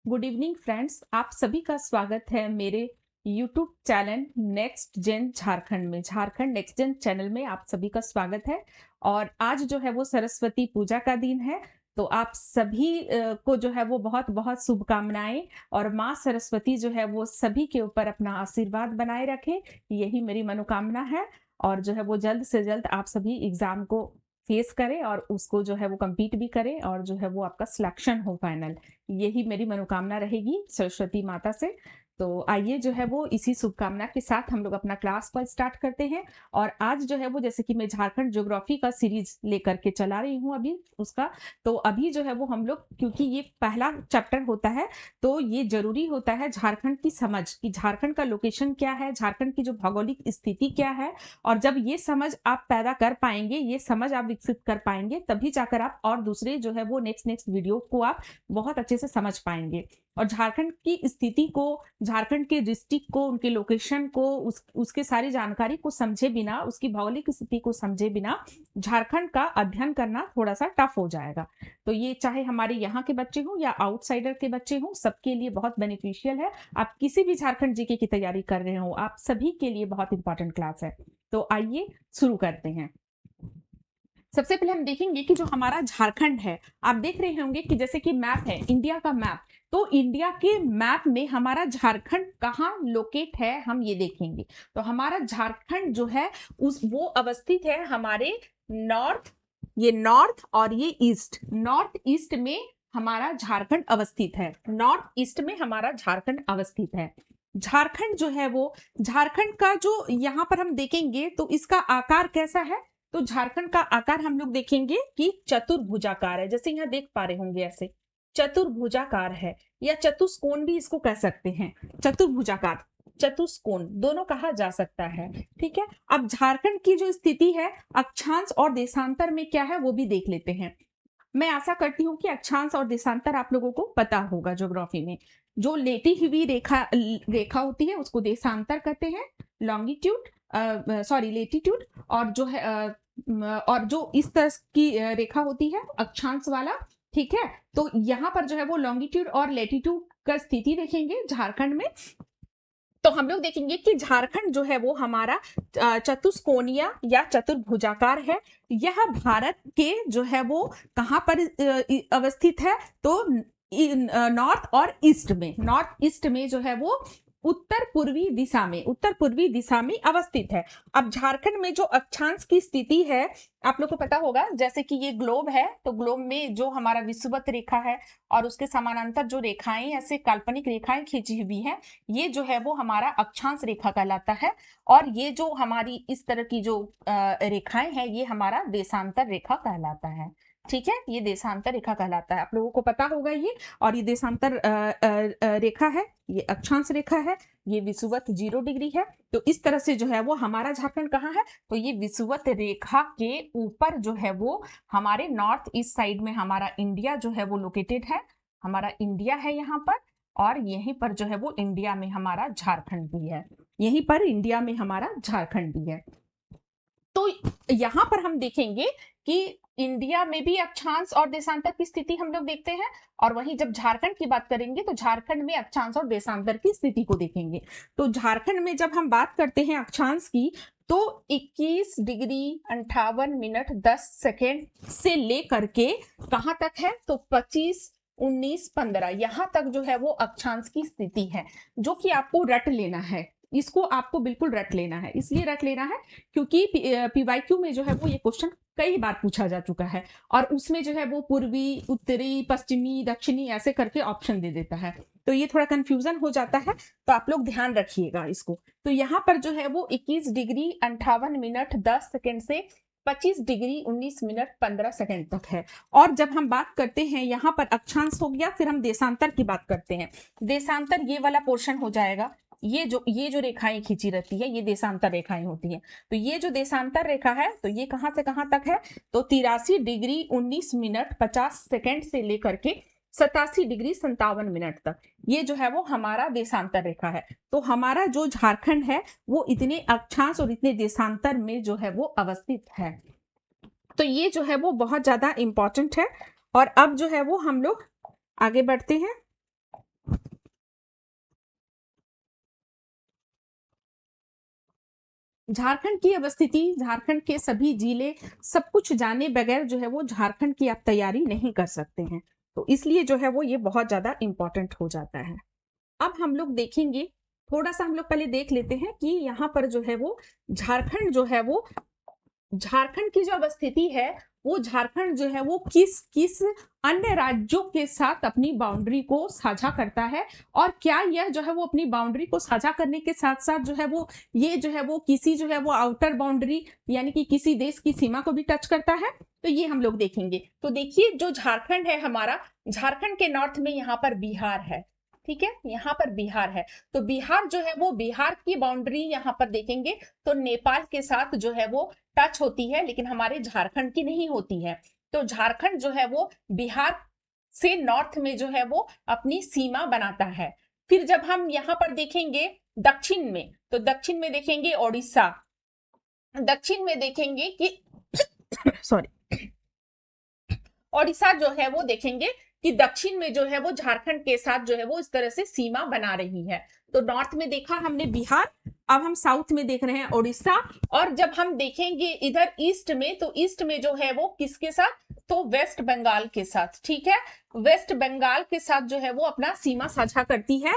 Good evening friends, आप सभी का स्वागत है मेरे YouTube channel next gen Jharkhand में। झारखंड नेक्स्ट जेन चैनल में आप सभी का स्वागत है। और आज जो है वो सरस्वती पूजा का दिन है, तो आप सभी को जो है वो बहुत बहुत शुभकामनाएं। और माँ सरस्वती जो है वो सभी के ऊपर अपना आशीर्वाद बनाए रखे, यही मेरी मनोकामना है। और जो है वो जल्द से जल्द आप सभी एग्जाम को फेस करें और उसको जो है वो कंप्लीट भी करें, और जो है वो आपका सिलेक्शन हो फाइनल, यही मेरी मनोकामना रहेगी सरस्वती माता से। तो आइए जो है वो इसी शुभकामना के साथ हम लोग अपना क्लास पर स्टार्ट करते हैं। और आज जो है वो जैसे कि मैं झारखंड ज्योग्राफी का सीरीज लेकर के चला रही हूँ अभी उसका। तो अभी जो है वो हम लोग, क्योंकि ये पहला चैप्टर होता है, तो ये जरूरी होता है झारखंड की समझ कि झारखंड का लोकेशन क्या है, झारखंड की जो भौगोलिक स्थिति क्या है। और जब ये समझ आप पैदा कर पाएंगे, ये समझ आप विकसित कर पाएंगे, तभी जाकर आप और दूसरे जो है वो नेक्स्ट वीडियो को आप बहुत अच्छे से समझ पाएंगे। और झारखंड की स्थिति को, झारखंड के डिस्ट्रिक्ट को, उनके लोकेशन को, उसके सारी जानकारी को समझे बिना, उसकी भौगोलिक स्थिति को समझे बिना झारखंड का अध्ययन करना थोड़ा सा टफ हो जाएगा। तो ये चाहे हमारे यहाँ के बच्चे हों या आउटसाइडर के बच्चे हों, सबके लिए बहुत बेनिफिशियल है। आप किसी भी झारखंड जीके की तैयारी कर रहे हो, आप सभी के लिए बहुत इंपॉर्टेंट क्लास है। तो आइए शुरू करते हैं। सबसे पहले हम देखेंगे कि जो हमारा झारखंड है, आप देख रहे होंगे कि जैसे कि मैप है, इंडिया का मैप। तो इंडिया के मैप में हमारा झारखंड कहाँ लोकेट है, हम ये देखेंगे। तो हमारा झारखंड जो है वो अवस्थित है हमारे नॉर्थ, ये नॉर्थ और ये ईस्ट, नॉर्थ ईस्ट में हमारा झारखंड अवस्थित है। नॉर्थ ईस्ट में हमारा झारखंड अवस्थित है। झारखंड जो है वो, झारखंड का जो यहाँ पर हम देखेंगे तो इसका आकार कैसा है। तो झारखंड का आकार हम लोग देखेंगे कि चतुर्भुजाकार है, जैसे यहाँ देख पा रहे होंगे ऐसे चतुर्भुजाकार है, या चतुष्कोण भी इसको कह सकते हैं। चतुर्भुजाकार, चतुष्कोण दोनों कहा जा सकता है। ठीक है, अब झारखंड की जो स्थिति है अक्षांश और देशांतर में क्या है वो भी देख लेते हैं। मैं आशा करती हूँ कि अक्षांश और देशांतर आप लोगों को पता होगा। ज्योग्राफी में जो लेटी हुई रेखा होती है उसको देशांतर कहते हैं, लॉन्गिट्यूड, सॉरी लेटीट्यूड। और जो है और जो इस तरह की रेखा होती है अक्षांश वाला, ठीक है, तो यहाँ पर जो है वो लॉन्गिट्यूड और लेटीट्यूड का स्थिति देखेंगे झारखंड में। तो हम लोग देखेंगे कि झारखंड जो है वो हमारा चतुष्कोणीय या चतुर्भुजाकार है। यह भारत के जो है वो कहाँ पर अवस्थित है, तो नॉर्थ और ईस्ट में, नॉर्थ ईस्ट में जो है वो उत्तर पूर्वी दिशा में, उत्तर पूर्वी दिशा में अवस्थित है। अब झारखंड में जो अक्षांश की स्थिति है, आप लोग को पता होगा, जैसे कि ये ग्लोब है, तो ग्लोब में जो हमारा विषुवत रेखा है और उसके समानांतर जो रेखाएं ऐसे काल्पनिक रेखाएं खींची हुई है, ये जो है वो हमारा अक्षांश रेखा कहलाता है। और ये जो हमारी इस तरह की जो रेखाएं हैं, ये हमारा देशांतर रेखा कहलाता है। ठीक है, ये देशांतर रेखा कहलाता है, आप लोगों को पता होगा ये। और ये देशांतर रेखा है, ये अक्षांश रेखा है, ये विषुवत 0 डिग्री है। तो इस तरह से जो है वो हमारा झारखंड कहाँ है, तो ये विषुवत रेखा के ऊपर जो है वो हमारे नॉर्थ ईस्ट साइड में हमारा इंडिया जो है वो लोकेटेड है, हमारा इंडिया है यहाँ पर। और यहीं पर जो है वो इंडिया में हमारा झारखंड भी है, यहीं पर इंडिया में हमारा झारखंड भी है। तो यहाँ पर हम देखेंगे कि इंडिया में भी अक्षांश और देशांतर की स्थिति हम लोग देखते हैं, और वहीं जब झारखंड की बात करेंगे तो झारखंड में अक्षांश और देशांतर की स्थिति को देखेंगे। तो झारखंड में जब हम बात करते हैं अक्षांश की, तो 21 डिग्री 58 मिनट 10 सेकेंड से लेकर के कहाँ तक है, तो 25 19 15 यहाँ तक जो है वो अक्षांश की स्थिति है, जो कि आपको रट लेना है। इसको आपको बिल्कुल रट लेना है, इसलिए रट लेना है क्योंकि पीवाईक्यू में जो है वो ये क्वेश्चन कई बार पूछा जा चुका है, और उसमें जो है वो पूर्वी, उत्तरी, पश्चिमी, दक्षिणी ऐसे करके ऑप्शन दे देता है, तो ये थोड़ा कंफ्यूजन हो जाता है। तो आप लोग ध्यान रखिएगा इसको। तो यहाँ पर जो है वो 21 डिग्री 58 मिनट 10 सेकेंड से 25 डिग्री 19 मिनट 15 सेकेंड तक है। और जब हम बात करते हैं, यहाँ पर अक्षांश हो गया, फिर हम देशांतर की बात करते हैं। देशांतर ये वाला पोर्शन हो जाएगा, ये जो रेखाएं खींची रहती है, ये देशांतर रेखाएं होती हैं। तो ये जो देशांतर रेखा है, तो ये कहां से कहां तक है, तो 83 डिग्री 19 मिनट 50 सेकेंड से लेकर के 87 डिग्री 57 मिनट तक, ये जो है वो हमारा देशांतर रेखा है। तो हमारा जो झारखंड है वो इतने अक्षांश और इतने देशांतर में जो है वो अवस्थित है। तो ये जो है वो बहुत ज्यादा इंपॉर्टेंट है। और अब जो है वो हम लोग आगे बढ़ते हैं। झारखंड की अवस्थिति, झारखंड के सभी जिले, सब कुछ जाने बगैर जो है वो झारखंड की आप तैयारी नहीं कर सकते हैं। तो इसलिए जो है वो ये बहुत ज़्यादा इम्पोर्टेंट हो जाता है। अब हम लोग देखेंगे, थोड़ा-सा हम लोग पहले देख लेते हैं कि यहाँ पर जो है वो झारखंड जो है वो, झारखंड की जो अवस्थिति है, वो झारखंड जो है वो किस किस अन्य राज्यों के साथ अपनी बाउंड्री को साझा करता है, और क्या यह जो है वो अपनी बाउंड्री को साझा करने के साथ साथ जो है वो, ये जो है वो किसी जो है वो आउटर बाउंड्री यानी कि किसी देश की सीमा को भी टच करता है। तो ये हम लोग देखेंगे। तो देखिए, जो झारखंड है हमारा, झारखंड के नॉर्थ में यहाँ पर बिहार है, ठीक है, यहाँ पर बिहार है। तो बिहार जो है वो, बिहार की बाउंड्री यहाँ पर देखेंगे तो नेपाल के साथ जो है वो टच होती है, लेकिन हमारे झारखंड की नहीं होती है। तो झारखंड जो है वो बिहार से नॉर्थ में जो है वो अपनी सीमा बनाता है। फिर जब हम यहाँ पर देखेंगे दक्षिण में, तो दक्षिण में देखेंगे ओडिशा, दक्षिण में देखेंगे कि सॉरी, ओडिशा जो है वो देखेंगे कि दक्षिण में जो है वो झारखंड के साथ जो है वो इस तरह से सीमा बना रही है। तो नॉर्थ में देखा हमने बिहार, अब हम साउथ में देख रहे हैं ओडिशा। और जब हम देखेंगे इधर ईस्ट में, तो ईस्ट में जो है वो किसके साथ, तो वेस्ट बंगाल के साथ, ठीक है, वेस्ट बंगाल के साथ जो है वो अपना सीमा साझा करती है।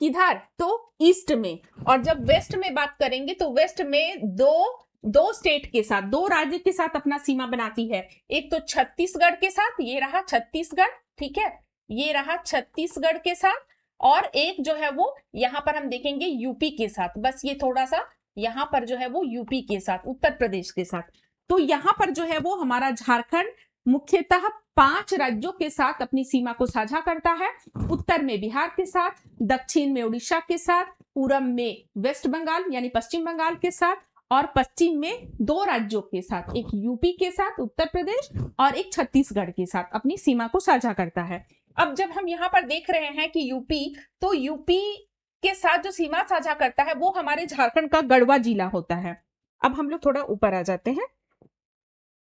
किधर, तो ईस्ट में। और जब वेस्ट में बात करेंगे तो वेस्ट में दो दो स्टेट के साथ, दो राज्य के साथ अपना सीमा बनाती है। एक तो छत्तीसगढ़ के साथ, ये रहा छत्तीसगढ़, ठीक है, ये रहा छत्तीसगढ़ के साथ। और एक जो है वो यहां पर हम देखेंगे यूपी के साथ, बस ये थोड़ा सा यहां पर जो है वो यूपी के साथ, उत्तर प्रदेश के साथ। तो यहां पर जो है वो हमारा झारखंड मुख्यतः 5 राज्यों के साथ अपनी सीमा को साझा करता है। उत्तर में बिहार के साथ, दक्षिण में उड़ीसा के साथ, पूरब में वेस्ट बंगाल यानी पश्चिम बंगाल के साथ, और पश्चिम में 2 राज्यों के साथ, एक यूपी के साथ उत्तर प्रदेश और एक छत्तीसगढ़ के साथ अपनी सीमा को साझा करता है। अब जब हम यहाँ पर देख रहे हैं कि यूपी, तो यूपी के साथ जो सीमा साझा करता है वो हमारे झारखंड का गढ़वा जिला होता है। अब हम लोग थोड़ा ऊपर आ जाते हैं।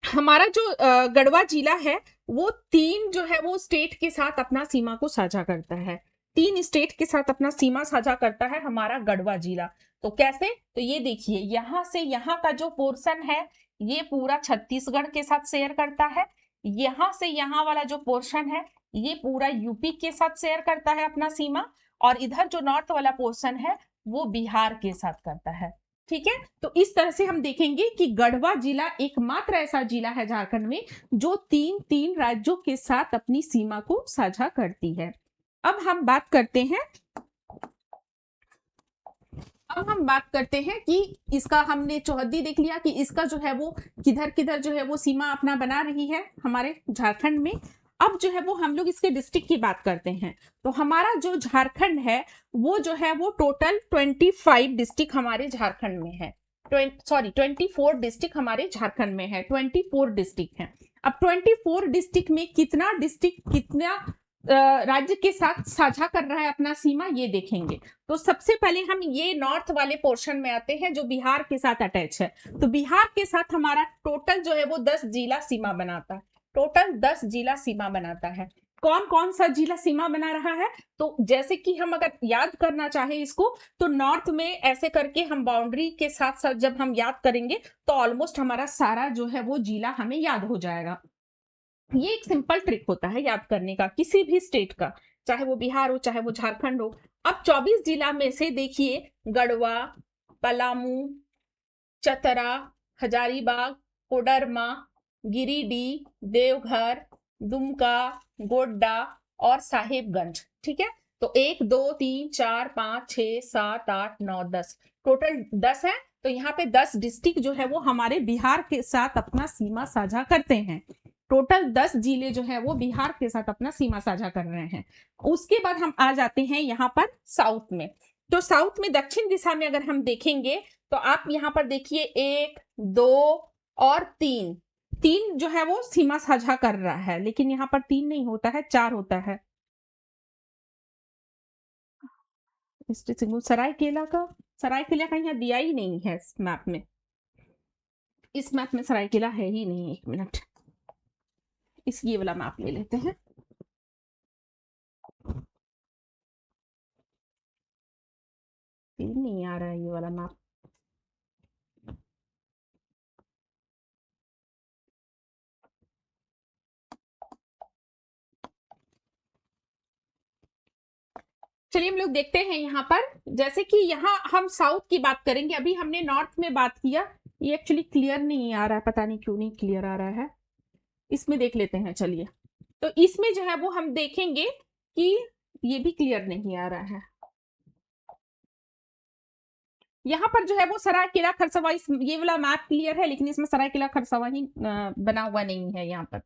हमारा जो गढ़वा जिला है वो 3 जो है वो स्टेट के साथ अपना सीमा को साझा करता है। 3 स्टेट के साथ अपना सीमा साझा करता है हमारा गढ़वा जिला। तो कैसे, तो ये देखिए, यहां से यहां का जो पोर्शन है ये पूरा छत्तीसगढ़ के साथ शेयर करता है। यहां से यहां वाला जो पोर्शन है ये पूरा यूपी के साथ शेयर करता है अपना सीमा। और इधर जो नॉर्थ वाला पोर्शन है वो बिहार के साथ करता है, ठीक है। तो इस तरह से हम देखेंगे कि गढ़वा जिला एकमात्र ऐसा जिला है झारखंड में जो 3 राज्यों के साथ अपनी सीमा को साझा करती है। अब हम बात करते हैं, कि इसका हमने चौहद्दी देख लिया कि इसका जो है वो किधर किधर जो है वो सीमा अपना बना रही है हमारे झारखंड में। अब जो है वो हम लोग इसके डिस्ट्रिक्ट की बात करते हैं। तो हमारा जो झारखंड है वो जो है वो टोटल 25 डिस्ट्रिक्ट हमारे झारखंड में है। 24 डिस्ट्रिक्ट हमारे झारखंड में है, 24 डिस्ट्रिक्ट है। अब 24 डिस्ट्रिक्ट में कितना डिस्ट्रिक्ट कितना राज्य के साथ साझा कर रहा है अपना सीमा, ये देखेंगे। तो सबसे पहले हम ये नॉर्थ वाले पोर्शन में आते हैं जो बिहार के साथ अटैच है। तो बिहार के साथ हमारा टोटल जो है वो 10 जिला सीमा बनाता है, टोटल 10 जिला सीमा बनाता है। कौन कौन सा जिला सीमा बना रहा है, तो जैसे कि हम अगर याद करना चाहे इसको, तो नॉर्थ में ऐसे करके हम बाउंड्री के साथ साथ जब हम याद करेंगे तो ऑलमोस्ट हमारा सारा जो है वो जिला हमें याद हो जाएगा। ये एक सिंपल ट्रिक होता है याद करने का किसी भी स्टेट का, चाहे वो बिहार हो चाहे वो झारखंड हो। अब 24 जिला में से देखिए, गढ़वा, पलामू, चतरा, हजारीबाग, कोडरमा, गिरिडीह, देवघर, दुमका, गोड्डा और साहेबगंज, ठीक है। तो 1 2 3 4 5 6 7 8 9 10, टोटल 10 है। तो यहाँ पे 10 डिस्ट्रिक्ट जो है वो हमारे बिहार के साथ अपना सीमा साझा करते हैं। टोटल 10 जिले जो है वो बिहार के साथ अपना सीमा साझा कर रहे हैं। उसके बाद हम आ जाते हैं यहाँ पर साउथ में। तो साउथ में दक्षिण दिशा में अगर हम देखेंगे तो आप यहाँ पर देखिए 1 2 और 3, 3 जो है वो सीमा साझा कर रहा है, लेकिन यहाँ पर 3 नहीं होता है, 4 होता है। सरायकेला का, सरायकेला का यहाँ दिया ही नहीं है इस मैप में, इस मैप में सरायकेला है ही नहीं। 1 मिनट, इस ये वाला मैप ले लेते हैं। नहीं आ रहा है ये वाला मैप। चलिए हम लोग देखते हैं यहाँ पर, जैसे कि यहाँ हम साउथ की बात करेंगे, अभी हमने नॉर्थ में बात किया। ये एक्चुअली क्लियर नहीं आ रहा है, पता नहीं क्यों नहीं क्लियर आ रहा है। इसमें देख लेते हैं, चलिए। तो इसमें जो है वो हम देखेंगे कि ये भी क्लियर नहीं आ रहा है। यहाँ पर जो है वो सरायकेला खरसावां, ये वाला मैप क्लियर है, लेकिन इसमें सरायकेला खरसावां ही बना हुआ नहीं है। यहाँ पर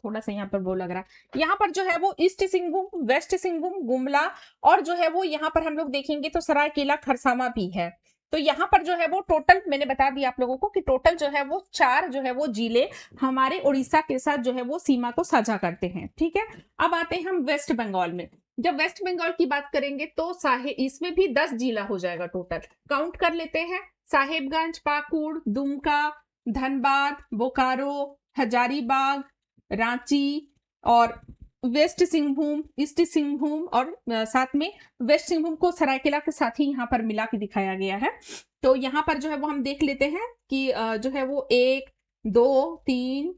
थोड़ा सा यहाँ पर वो लग रहा है। यहाँ पर जो है वो ईस्ट सिंहभूम, वेस्ट सिंहभूम, गुमला, और जो है वो यहाँ पर हम लोग देखेंगे तो सरायकेला खरसावां भी है। तो यहाँ पर जो है वो टोटल मैंने बता दिया आप लोगों को कि टोटल जो है वो 4 जो है वो जिले हमारे उड़ीसा के साथ जो है वो सीमा को साझा करते हैं। ठीक है, अब आते हैं हम वेस्ट बंगाल में। जब वेस्ट बंगाल की बात करेंगे तो इसमें भी 10 जिला हो जाएगा टोटल। काउंट कर लेते हैं। साहेबगंज, पाकुड़, दुमका, धनबाद, बोकारो, हजारीबाग, रांची, और वेस्ट सिंहभूम, ईस्ट सिंहभूम, और साथ में वेस्ट सिंहभूम को सरायकेला के साथ ही यहाँ पर मिला के दिखाया गया है। तो यहाँ पर जो है वो हम देख लेते हैं कि जो है वो 1, 2, 3,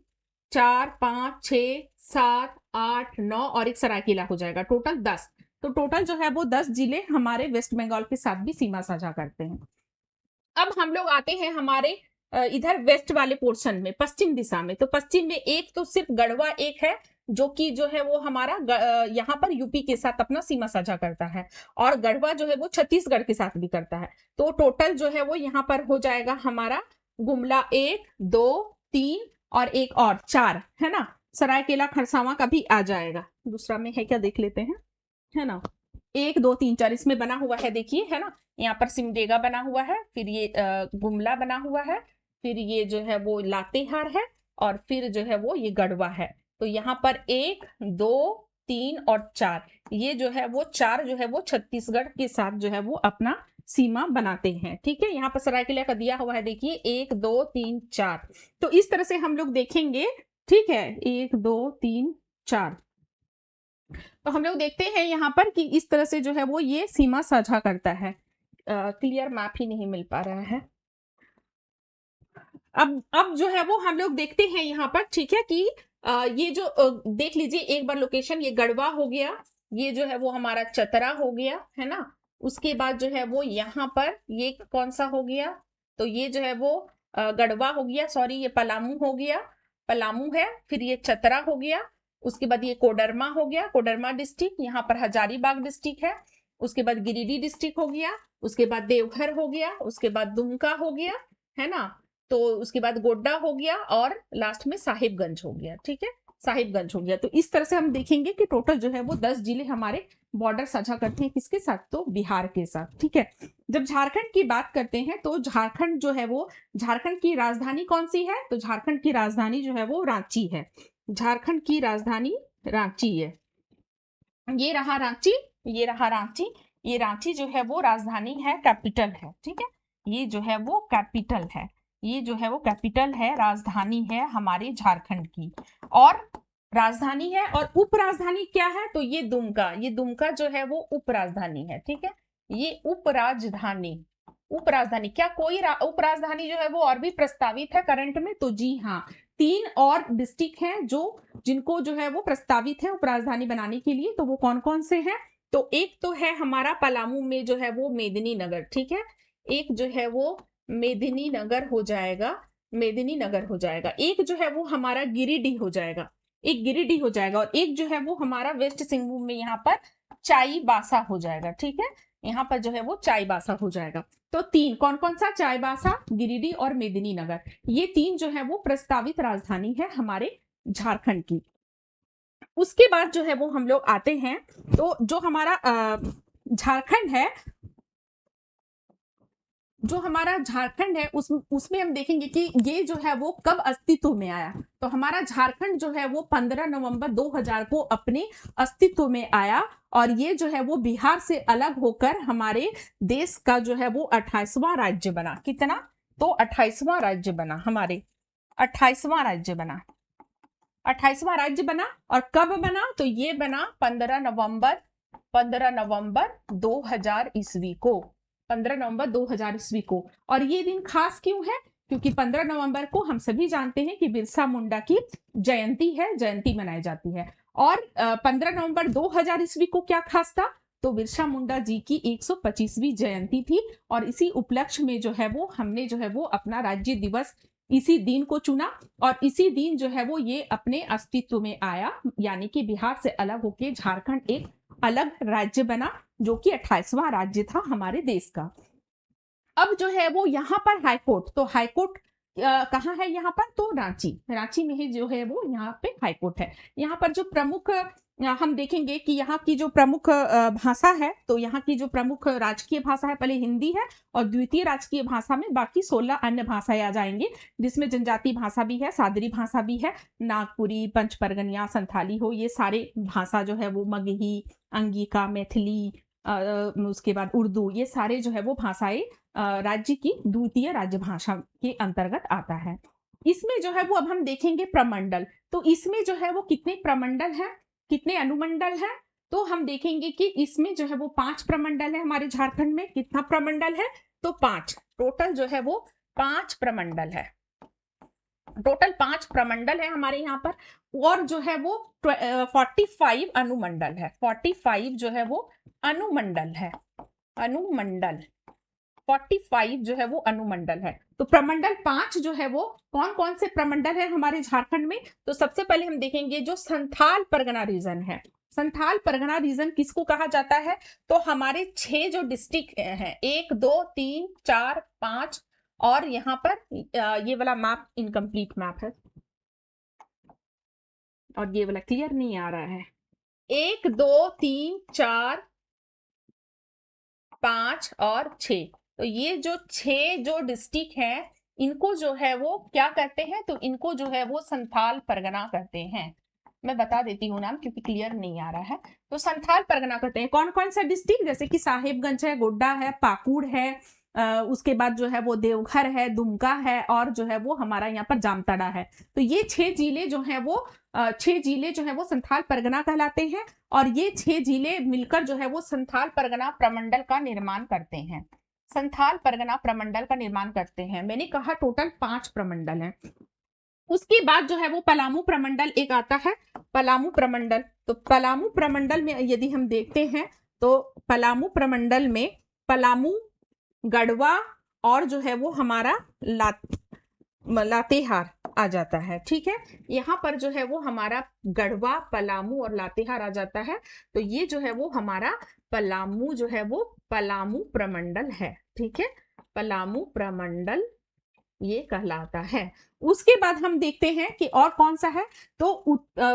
4, 5, 6, 7, 8, 9 और एक सरायकेला हो जाएगा, टोटल 10। तो टोटल जो है वो 10 जिले हमारे वेस्ट बंगाल के साथ भी सीमा साझा करते हैं। अब हम लोग आते हैं हमारे इधर वेस्ट वाले पोर्शन में, पश्चिम दिशा में। तो पश्चिम में एक तो सिर्फ गढ़वा एक है, जो कि जो है वो हमारा यहाँ पर यूपी के साथ अपना सीमा साझा करता है, और गढ़वा जो है वो छत्तीसगढ़ के साथ भी करता है। तो टोटल जो है वो यहाँ पर हो जाएगा हमारा गुमला 1, 2, 3 और एक और 4, है ना। सरायकेला खरसावां का भी आ जाएगा। दूसरा में है क्या, देख लेते हैं, है ना। 1, 2, 3, 4 इसमें बना हुआ है, देखिए, है ना। यहाँ पर सिमडेगा बना हुआ है, फिर ये गुमला बना हुआ है, फिर ये जो है वो लातेहार है, और फिर जो है वो ये गढ़वा है। तो यहाँ पर 1, 2, 3 और 4, ये जो है वो 4 जो है वो छत्तीसगढ़ के साथ जो है वो अपना सीमा बनाते हैं। ठीक है, यहाँ पर सरायकेला का दिया हुआ है, देखिए 1, 2, 3, 4। तो इस तरह से हम लोग देखेंगे। ठीक है, 1, 2, 3, 4। तो हम लोग देखते हैं यहाँ पर कि इस तरह से जो है वो ये सीमा साझा करता है। क्लियर मैप ही नहीं मिल पा रहा है। अब जो है वो हम लोग देखते हैं यहाँ पर, ठीक है, कि ये जो देख लीजिए एक बार लोकेशन, ये गढ़वा हो गया, ये जो है वो हमारा चतरा हो गया, है ना। उसके बाद जो है वो यहाँ पर ये कौन सा हो गया, तो ये जो है वो गढ़वा हो गया, सॉरी ये पलामू हो गया, पलामू है। फिर ये चतरा हो गया, उसके बाद ये कोडरमा हो गया, कोडरमा डिस्ट्रिक्ट। यहाँ पर हजारीबाग डिस्ट्रिक्ट है। उसके बाद गिरिडीह डिस्ट्रिक्ट हो गया, उसके बाद देवघर हो गया, उसके बाद दुमका हो गया, है ना। तो उसके बाद गोड्डा हो गया, और लास्ट में साहिबगंज हो गया। ठीक है, साहिबगंज हो गया। तो इस तरह से हम देखेंगे कि टोटल जो है वो 10 जिले हमारे बॉर्डर साझा करते हैं, किसके साथ, तो बिहार के साथ। ठीक है, जब झारखंड की बात करते हैं तो झारखंड जो है वो, झारखंड की राजधानी कौन सी है, तो झारखंड की राजधानी जो है वो रांची है। झारखंड की राजधानी रांची है। ये रहा रांची, ये रहा रांची। ये रांची जो है वो राजधानी है, कैपिटल है। ठीक है, ये जो है वो कैपिटल है, ये जो है वो कैपिटल है, राजधानी है हमारे झारखंड की। और राजधानी है, और उप राजधानी क्या है, तो ये दुमका, ये दुमका जो है वो उप राजधानी है। ठीक है, ये उप राजधानी, उप राजधानी क्या कोई उप राजधानी जो है वो और भी प्रस्तावित है करंट में, तो जी हाँ, 3 और डिस्ट्रिक्ट हैं जो जिनको जो है वो प्रस्तावित है उप राजधानी बनाने के लिए। तो वो कौन कौन से हैं, तो एक तो है हमारा पलामू में जो है वो मेदिनीनगर। ठीक है, एक जो है वो मेदिनीनगर हो जाएगा, मेदिनीनगर हो जाएगा। एक जो है वो हमारा गिरिडीह हो जाएगा, एक गिरिडीह हो जाएगा, और एक जो है वो हमारा वेस्ट सिंहभूम में यहाँ पर चाईबासा हो जाएगा। ठीक है, यहाँ पर जो है वो चाईबासा हो जाएगा। तो 3 कौन कौन सा, चाईबासा, गिरिडीह और मेदिनीनगर, ये 3 जो है वो प्रस्तावित राजधानी है हमारे झारखंड की। उसके बाद जो है वो हम लोग आते हैं, तो जो हमारा झारखंड है, जो हमारा झारखंड है उसमें हम देखेंगे कि ये जो है वो कब अस्तित्व में आया। तो हमारा झारखंड जो है वो 15 नवंबर 2000 को अपने अस्तित्व में आया, और ये जो है वो बिहार से अलग होकर हमारे देश का जो है वो 28वां राज्य बना। कितना, तो 28वां राज्य बना, हमारे 28वां राज्य बना, 28वां राज्य बना। और कब बना, तो ये बना 15 नवंबर 2000 ईस्वी को, 15 नवंबर 2000 ईस्वी को। और ये दिन खास क्यों है, क्योंकि 15 नवंबर को हम सभी जानते हैं कि बिरसा मुंडा की जयंती है, जयंती मनाई जाती है। और 15 नवंबर 2000 ईस्वी को क्या खास था, तो बिरसा मुंडा जी की 125वीं जयंती थी और इसी उपलक्ष्य में जो है वो हमने जो है वो अपना राज्य दिवस इसी दिन को चुना और इसी दिन जो है वो ये अपने अस्तित्व में आया, यानी कि बिहार से अलग होके झारखंड एक अलग राज्य बना जो कि 28वां राज्य था हमारे देश का। अब जो है वो यहाँ पर हाईकोर्ट, तो हाईकोर्ट कहाँ है यहाँ पर, तो रांची, रांची में ही जो है वो यहाँ पे हाईकोर्ट है। यहाँ पर जो प्रमुख हम देखेंगे कि यहाँ की जो प्रमुख भाषा है, तो यहाँ की जो प्रमुख राजकीय भाषा है पहले हिंदी है और द्वितीय राजकीय भाषा में बाकी 16 अन्य भाषाएं आ जाएंगी, जिसमें जनजाति भाषा भी है, सादरी भाषा भी है, नागपुरी, पंच परगनिया, संथाली हो, ये सारे भाषा जो है वो मगही, अंगिका, मैथिली, उसके बाद उर्दू, ये सारे जो है वो भाषाएं राज्य की द्वितीय राज्य भाषा के अंतर्गत आता है। इसमें जो है वो अब हम देखेंगे प्रमंडल, तो इसमें जो है वो कितने प्रमंडल हैं, कितने अनुमंडल हैं, तो हम देखेंगे कि इसमें जो है वो 5 प्रमंडल है हमारे झारखंड में। कितना प्रमंडल है, तो 5, टोटल जो है वो 5 प्रमंडल है, टोटल 5 प्रमंडल है हमारे यहाँ पर। और जो है वो 45 अनुमंडल है, 45 जो है वो अनुमंडल है, अनुमंडल 45 जो है वो अनुमंडल है। तो प्रमंडल 5 जो है वो कौन कौन से प्रमंडल है हमारे झारखंड में, तो सबसे पहले हम देखेंगे जो संथाल परगना रीजन है। संथाल परगना रीजन किसको कहा जाता है, तो हमारे 6 जो डिस्ट्रिक्ट हैं, 1 2 3 4 5, और यहाँ पर ये वाला मैप इनकम्प्लीट मैप है और ये वाला क्लियर नहीं आ रहा है। 1 2 3 4 5 और 6, तो ये जो 6 जो डिस्ट्रिक्ट हैं इनको जो है वो क्या कहते हैं, तो इनको जो है वो संथाल परगना कहते हैं। मैं बता देती हूँ नाम क्योंकि क्लियर नहीं आ रहा है। तो संथाल परगना कहते हैं कौन कौन सा डिस्ट्रिक्ट, जैसे कि साहेबगंज है, गोड्डा है, पाकुड़ है, उसके बाद जो है वो देवघर है, दुमका है, और जो है वो हमारा यहाँ पर जामताड़ा है। तो ये 6 जिले जो है वो 6 जिले जो है वो संथाल परगना कहलाते हैं और ये 6 जिले मिलकर जो है वो संथाल परगना प्रमंडल का निर्माण करते हैं। संथाल परगना प्रमंडल का निर्माण करते हैं। मैंने कहा टोटल 5 प्रमंडल हैं। उसके बाद जो है वो पलामू प्रमंडल एक आता है, पलामू प्रमंडल। तो पलामू प्रमंडल में यदि हम देखते हैं तो पलामू प्रमंडल में पलामू, गढ़वा और जो है वो हमारा लातेहार आ जाता है। ठीक है, यहाँ पर जो है वो हमारा गढ़वा, पलामू और लातेहार आ जाता है। तो ये जो है वो हमारा पलामू जो है वो पलामू प्रमंडल है। ठीक है, पलामू प्रमंडल ये कहलाता है। उसके बाद हम देखते हैं कि और कौन सा है, तो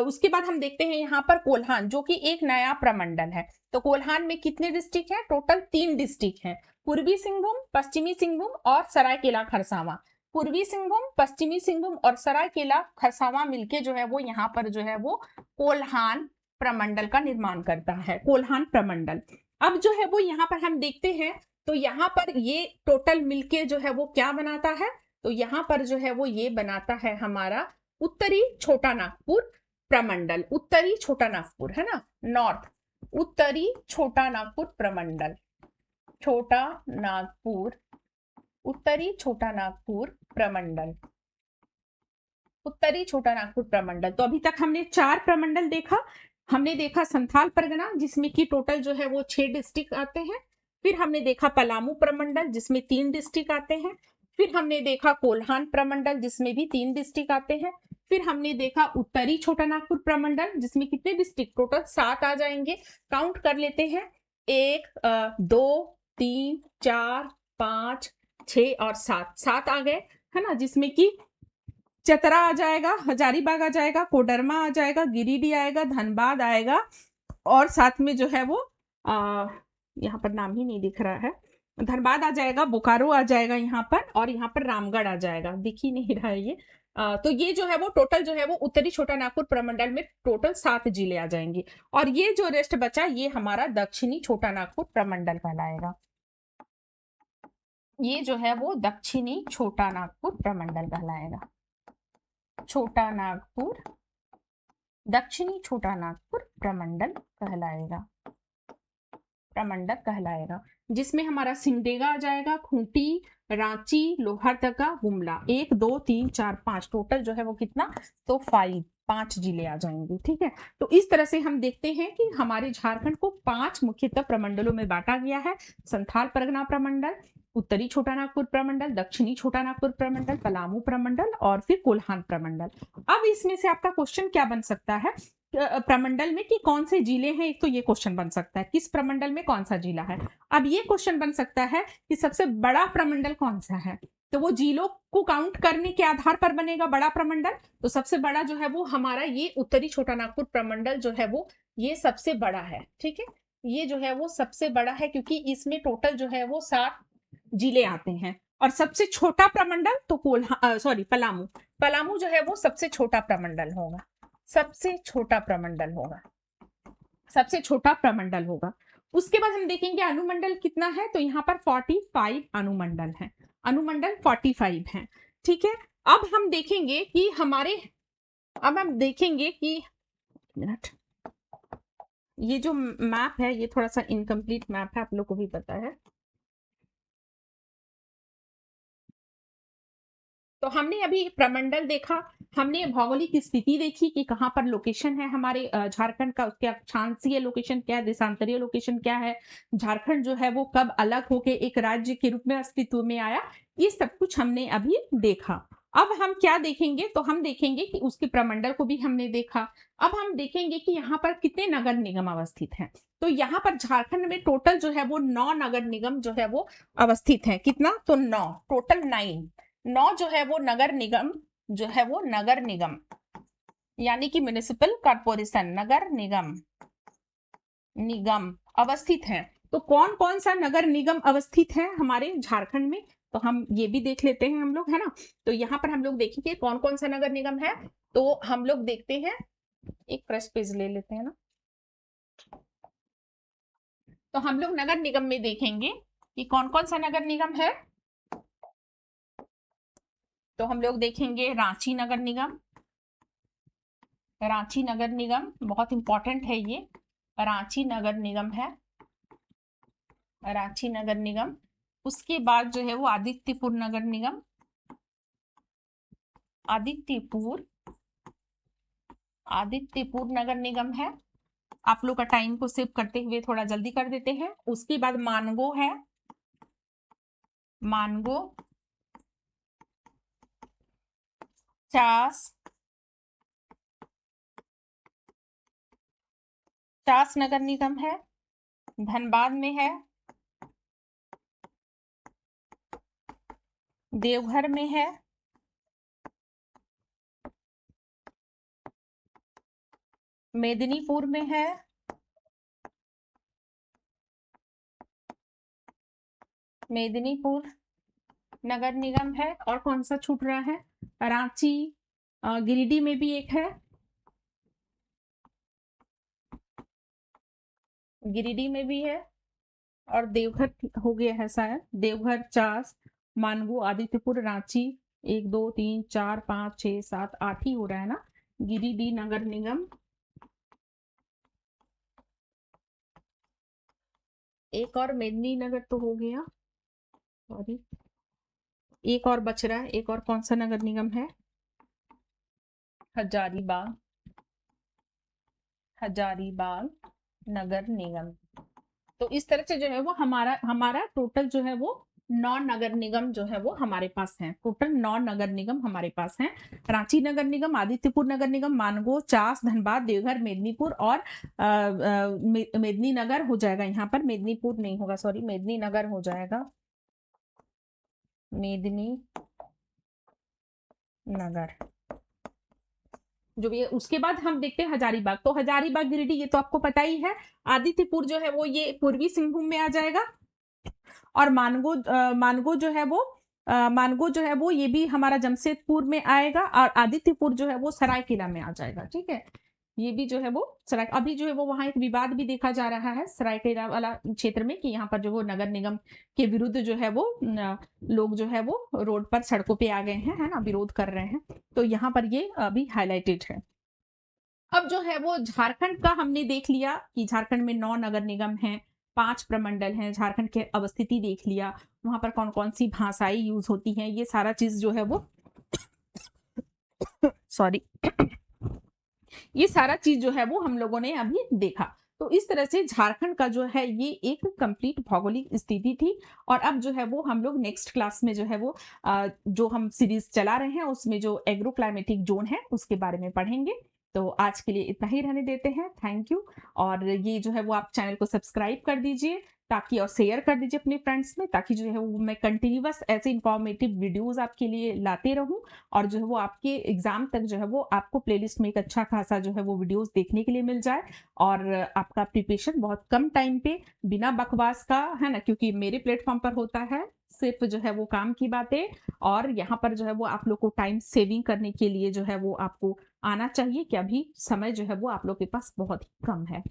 उसके बाद हम देखते हैं यहाँ पर कोल्हान, जो कि एक नया प्रमंडल है। तो कोल्हान में कितने डिस्ट्रिक्ट हैं, टोटल 3 डिस्ट्रिक्ट हैं, पूर्वी सिंहभूम, पश्चिमी सिंहभूम और सरायकेला खरसावां। पूर्वी सिंहभूम, पश्चिमी सिंहभूम और सरायकेला खरसावां मिलके जो है वो यहाँ पर जो है वो कोल्हान प्रमंडल का निर्माण करता है, कोल्हान प्रमंडल। अब जो है वो यहाँ पर हम देखते हैं तो यहाँ पर ये टोटल मिलके जो है वो क्या बनाता है, तो यहाँ पर जो है वो ये बनाता है हमारा उत्तरी छोटा नागपुर प्रमंडल। उत्तरी छोटा नागपुर है ना, नॉर्थ, उत्तरी छोटा नागपुर प्रमंडल, छोटा नागपुर, उत्तरी छोटा नागपुर प्रमंडल, उत्तरी छोटा नागपुर प्रमंडल। तो अभी तक हमने 4 प्रमंडल देखा। हमने देखा संथाल परगना जिसमें की टोटल जो है वो 6 डिस्ट्रिक्ट आते हैं। फिर हमने देखा पलामू प्रमंडल जिसमें 3 डिस्ट्रिक्ट आते हैं। फिर हमने देखा कोल्हान प्रमंडल जिसमें भी 3 डिस्ट्रिक्ट आते हैं। फिर हमने देखा उत्तरी छोटा नागपुर प्रमंडल जिसमें कितने डिस्ट्रिक्ट, टोटल 7 आ जाएंगे। काउंट कर लेते हैं, 1 2 3 4 5 6 और 7 आ गए, है ना, जिसमें कि चतरा आ जाएगा, हजारीबाग आ जाएगा, कोडरमा आ जाएगा, गिरिडीह आएगा, धनबाद आएगा, और साथ में जो है वो यहाँ पर नाम ही नहीं दिख रहा है, धनबाद आ जाएगा, बोकारो आ जाएगा यहाँ पर, और यहाँ पर रामगढ़ आ जाएगा, दिख ही नहीं रहा है ये। तो ये जो है वो टोटल जो है वो उत्तरी छोटा नागपुर प्रमंडल में टोटल 7 जिले आ जाएंगे। और ये जो रेस्ट बचा ये हमारा दक्षिणी छोटा नागपुर प्रमंडल कहलाएगा। ये जो है वो दक्षिणी छोटा नागपुर प्रमंडल कहलाएगा, छोटा नागपुर, दक्षिणी छोटा नागपुर प्रमंडल कहलाएगा, प्रमंडल कहलाएगा, जिसमें हमारा सिमडेगा आ जाएगा, खूंटी, रांची, लोहरदगा, गुमला, 1 2 3 4 5, टोटल जो है वो कितना, तो 5 5 जिले आ जाएंगे। ठीक है, तो इस तरह से हम देखते हैं कि हमारे झारखंड को 5 मुख्यतः प्रमंडलों में बांटा गया है। संथाल परगना प्रमंडल, उत्तरी छोटा नागपुर प्रमंडल, दक्षिणी छोटा नागपुर प्रमंडल, पलामू प्रमंडल और फिर कोल्हान प्रमंडल। अब इसमें से आपका क्वेश्चन क्या बन सकता है प्रमंडल में कि कौन से जिले हैं, एक तो ये क्वेश्चन बन सकता है किस प्रमंडल में कौन सा जिला है। अब ये क्वेश्चन बन सकता है कि सबसे बड़ा प्रमंडल कौन सा है, तो वो जिलों को काउंट करने के आधार पर बनेगा बड़ा प्रमंडल। तो सबसे बड़ा जो है वो हमारा ये उत्तरी छोटा नागपुर प्रमंडल जो है वो ये सबसे बड़ा है। ठीक है, ये जो है वो सबसे बड़ा है क्योंकि इसमें टोटल जो है वो 7 जिले आते हैं। और सबसे छोटा प्रमंडल तो पलामू, पलामू जो है वो सबसे छोटा प्रमंडल होगा, सबसे छोटा प्रमंडल होगा, सबसे छोटा प्रमंडल होगा। उसके बाद हम देखेंगे अनुमंडल कितना है, तो यहाँ पर 45 अनुमंडल है, अनुमंडल 45 है। ठीक है, अब हम देखेंगे कि मिनट, ये जो मैप है ये थोड़ा सा इनकम्प्लीट मैप है, आप लोग को भी पता है। तो हमने अभी प्रमंडल देखा, हमने भौगोलिक स्थिति देखी कि कहाँ पर लोकेशन है हमारे झारखंड का, उसके अक्षांशीय लोकेशन क्या है, देशांतरीय लोकेशन क्या है, झारखंड जो है वो कब अलग होके एक राज्य के रूप में अस्तित्व में आया, ये सब कुछ हमने अभी देखा। अब हम क्या देखेंगे, तो हम देखेंगे कि उसके प्रमंडल को भी हमने देखा। अब हम देखेंगे कि यहाँ पर कितने नगर निगम अवस्थित हैं। तो यहाँ पर झारखंड में टोटल जो है वो 9 नगर निगम जो है वो अवस्थित है। कितना, तो 9, टोटल 9 जो है वो नगर निगम जो है वो नगर निगम यानी कि म्युनिसिपल कॉर्पोरेशन, नगर निगम अवस्थित है। तो कौन कौन सा नगर निगम अवस्थित है हमारे झारखंड में, तो हम ये भी देख लेते हैं हम लोग, है ना। तो यहाँ पर हम लोग देखेंगे कौन कौन सा नगर निगम है। तो हम लोग देखते हैं, एक फ्रेश पेज ले लेते हैं ना। तो हम लोग नगर निगम में देखेंगे कि कौन कौन सा नगर निगम है। तो हम लोग देखेंगे रांची नगर निगम, रांची नगर निगम बहुत इंपॉर्टेंट है ये, रांची नगर निगम है, रांची नगर निगम। उसके बाद जो है वो आदित्यपुर नगर निगम, आदित्यपुर नगर निगम है। आप लोग का टाइम को सेव करते हुए थोड़ा जल्दी कर देते हैं। उसके बाद मानगो है, मानगो, चास नगर निगम है, धनबाद में है, देवघर में है, मेदिनीपुर में है, मेदिनीपुर नगर निगम है। और कौन सा छूट रहा है, रांची, गिरिडीह में भी एक है, गिरिडीह में भी है, और देवघर हो गया है शायद, देवघर, चास, मानगो, आदित्यपुर, रांची, 1 2 3 4 5 6 7 8 ही हो रहा है ना, गिरिडीह नगर निगम। एक और मेदिनीनगर तो हो गया, सॉरी, एक और बच रहा है, एक और कौन सा नगर निगम है, हजारीबाग, हजारीबाग नगर निगम। तो इस तरह से जो है वो हमारा टोटल जो है वो 9 नगर निगम जो है वो हमारे पास हैं, टोटल 9 नगर निगम हमारे पास हैं। रांची नगर निगम, आदित्यपुर नगर निगम, मानगो, चास, धनबाद, देवघर, मेदिनीपुर और मेदिनीनगर हो जाएगा। यहाँ पर मेदिनीपुर नहीं होगा, सॉरी, मेदिनीनगर हो जाएगा, मेदिनी नगर जो भी है। उसके बाद हम देखते हैं हजारीबाग, तो हजारीबाग, गिरिडीह ये तो आपको पता ही है। आदित्यपुर जो है वो ये पूर्वी सिंहभूम में आ जाएगा, और मानगो जो है वो ये भी हमारा जमशेदपुर में आएगा, और आदित्यपुर जो है वो सरायकेला में आ जाएगा। ठीक है, ये भी जो है वो अभी जो है वो वहां एक विवाद भी देखा जा रहा है सरायकेला वाला क्षेत्र में, कि यहाँ पर जो वो नगर निगम के विरुद्ध जो है वो लोग जो है वो रोड पर, सड़कों पे आ गए हैं, है ना, विरोध कर रहे हैं। तो यहाँ पर ये अभी हाईलाइटेड है। अब जो है वो झारखंड का हमने देख लिया कि झारखंड में 9 नगर निगम हैं, 5 प्रमंडल हैं, झारखंड के अवस्थिति देख लिया, वहां पर कौन कौन सी भाषाएं यूज होती हैं, ये सारा चीज जो है वो सॉरी ये सारा चीज़ जो है वो हम लोगों ने अभी देखा। तो इस तरह से झारखंड का जो है ये एक कंप्लीट भौगोलिक स्थिति थी और अब जो है वो हम लोग नेक्स्ट क्लास में जो है वो जो हम सीरीज़ चला रहे हैं उसमें जो एग्रो क्लाइमेटिक ज़ोन है उसके बारे में पढ़ेंगे। तो आज के लिए इतना ही रहने देते हैं। Thank you. और ये जो है वो आप चैनल को सब्सक्राइब कर दीजिए ताकि और शेयर कर दीजिए अपने फ्रेंड्स में ताकि जो है वो मैं कंटिन्यूअस ऐसे इंफॉर्मेटिव वीडियोज़ आपके लिए लाते रहूँ और जो है वो आपके एग्ज़ाम तक जो है वो आपको प्लेलिस्ट में एक अच्छा खासा जो है वो वीडियोज़ देखने के लिए मिल जाए और आपका प्रिपरेशन बहुत कम टाइम पे बिना बकवास का, है ना? क्योंकि मेरे प्लेटफ़ॉर्म पर होता है सिर्फ़ जो है वो काम की बातें और यहाँ पर जो है वो आप लोग को टाइम सेविंग करने के लिए जो है वो आपको आना चाहिए कि अभी समय जो है वो आप लोग के पास बहुत ही कम है।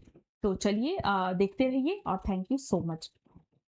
तो चलिए देखते रहिए और थैंक यू सो मच।